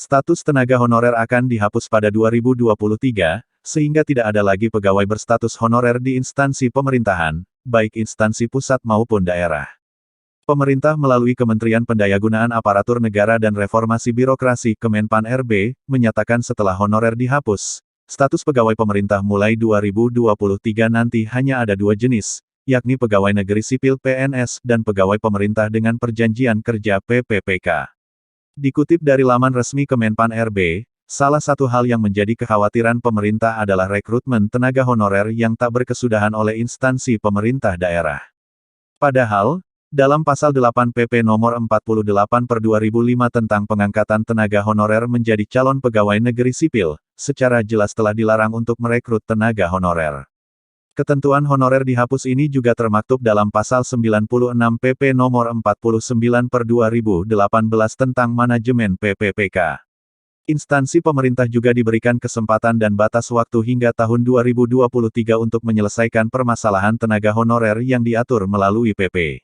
Status tenaga honorer akan dihapus pada 2023, sehingga tidak ada lagi pegawai berstatus honorer di instansi pemerintahan, baik instansi pusat maupun daerah. Pemerintah melalui Kementerian Pendayagunaan Aparatur Negara dan Reformasi Birokrasi Kemenpan RB, menyatakan setelah honorer dihapus, status pegawai pemerintah mulai 2023 nanti hanya ada dua jenis, yakni pegawai negeri sipil PNS dan pegawai pemerintah dengan perjanjian kerja PPPK. Dikutip dari laman resmi Kemenpan RB, salah satu hal yang menjadi kekhawatiran pemerintah adalah rekrutmen tenaga honorer yang tak berkesudahan oleh instansi pemerintah daerah. Padahal, dalam Pasal 8 PP Nomor 48/2005 tentang pengangkatan tenaga honorer menjadi calon pegawai negeri sipil, secara jelas telah dilarang untuk merekrut tenaga honorer. Ketentuan honorer dihapus ini juga termaktub dalam Pasal 96 PP Nomor 49/2018 tentang manajemen PPPK. Instansi pemerintah juga diberikan kesempatan dan batas waktu hingga tahun 2023 untuk menyelesaikan permasalahan tenaga honorer yang diatur melalui PP.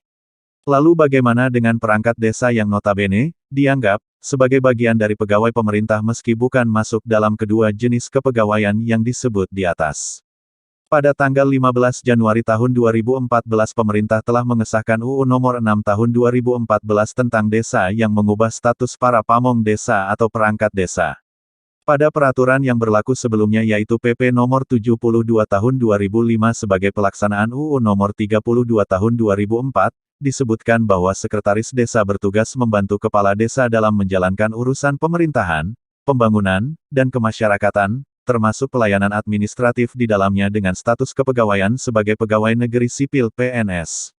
Lalu bagaimana dengan perangkat desa yang notabene dianggap sebagai bagian dari pegawai pemerintah meski bukan masuk dalam kedua jenis kepegawaian yang disebut di atas? Pada tanggal 15 Januari tahun 2014 pemerintah telah mengesahkan UU Nomor 6 Tahun 2014 tentang desa yang mengubah status para pamong desa atau perangkat desa. Pada peraturan yang berlaku sebelumnya yaitu PP Nomor 72 Tahun 2005 sebagai pelaksanaan UU Nomor 32 Tahun 2004, disebutkan bahwa sekretaris desa bertugas membantu kepala desa dalam menjalankan urusan pemerintahan, pembangunan, dan kemasyarakatan, termasuk pelayanan administratif di dalamnya dengan status kepegawaian sebagai pegawai negeri sipil PNS.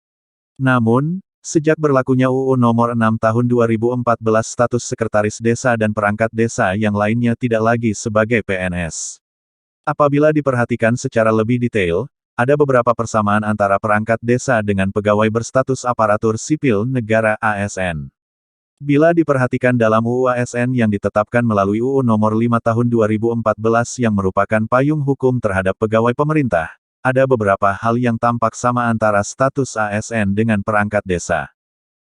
Namun, sejak berlakunya UU Nomor 6 Tahun 2014 status sekretaris desa dan perangkat desa yang lainnya tidak lagi sebagai PNS. Apabila diperhatikan secara lebih detail, ada beberapa persamaan antara perangkat desa dengan pegawai berstatus aparatur sipil negara ASN. Bila diperhatikan dalam UU ASN yang ditetapkan melalui UU Nomor 5 Tahun 2014 yang merupakan payung hukum terhadap pegawai pemerintah, ada beberapa hal yang tampak sama antara status ASN dengan perangkat desa.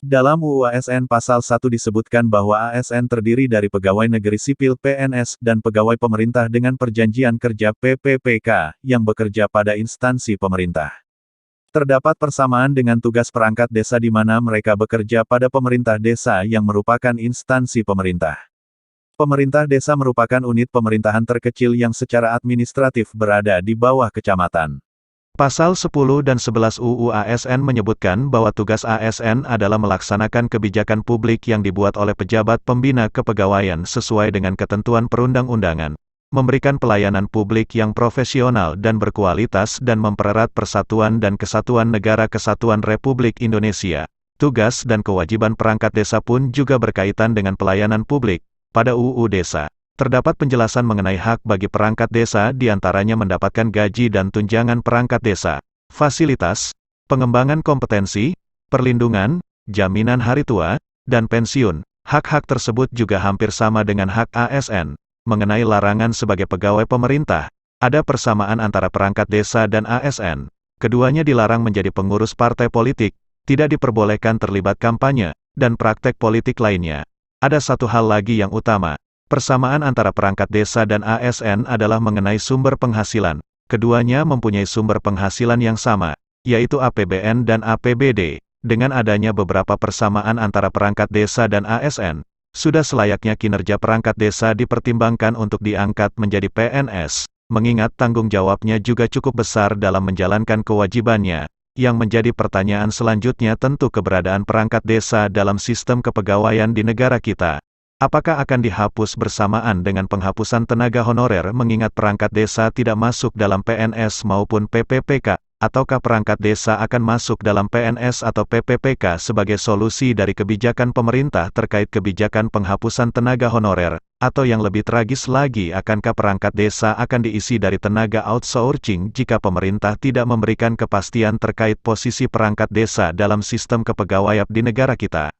Dalam UU ASN Pasal 1 disebutkan bahwa ASN terdiri dari pegawai negeri sipil PNS dan pegawai pemerintah dengan perjanjian kerja PPPK yang bekerja pada instansi pemerintah. Terdapat persamaan dengan tugas perangkat desa di mana mereka bekerja pada pemerintah desa yang merupakan instansi pemerintah. Pemerintah desa merupakan unit pemerintahan terkecil yang secara administratif berada di bawah kecamatan. Pasal 10 dan 11 UU ASN menyebutkan bahwa tugas ASN adalah melaksanakan kebijakan publik yang dibuat oleh pejabat pembina kepegawaian sesuai dengan ketentuan perundang-undangan, memberikan pelayanan publik yang profesional dan berkualitas dan mempererat persatuan dan kesatuan Negara Kesatuan Republik Indonesia. Tugas dan kewajiban perangkat desa pun juga berkaitan dengan pelayanan publik. Pada UU Desa, terdapat penjelasan mengenai hak bagi perangkat desa diantaranya mendapatkan gaji dan tunjangan perangkat desa, fasilitas, pengembangan kompetensi, perlindungan, jaminan hari tua, dan pensiun. Hak-hak tersebut juga hampir sama dengan hak ASN. Mengenai larangan sebagai pegawai pemerintah, ada persamaan antara perangkat desa dan ASN. Keduanya dilarang menjadi pengurus partai politik, tidak diperbolehkan terlibat kampanye, dan praktek politik lainnya. Ada satu hal lagi yang utama. Persamaan antara perangkat desa dan ASN adalah mengenai sumber penghasilan. Keduanya mempunyai sumber penghasilan yang sama, yaitu APBN dan APBD. Dengan adanya beberapa persamaan antara perangkat desa dan ASN, sudah selayaknya kinerja perangkat desa dipertimbangkan untuk diangkat menjadi PNS, mengingat tanggung jawabnya juga cukup besar dalam menjalankan kewajibannya. Yang menjadi pertanyaan selanjutnya tentu keberadaan perangkat desa dalam sistem kepegawaian di negara kita. Apakah akan dihapus bersamaan dengan penghapusan tenaga honorer mengingat perangkat desa tidak masuk dalam PNS maupun PPPK, ataukah perangkat desa akan masuk dalam PNS atau PPPK sebagai solusi dari kebijakan pemerintah terkait kebijakan penghapusan tenaga honorer, atau yang lebih tragis lagi akankah perangkat desa akan diisi dari tenaga outsourcing jika pemerintah tidak memberikan kepastian terkait posisi perangkat desa dalam sistem kepegawaian di negara kita?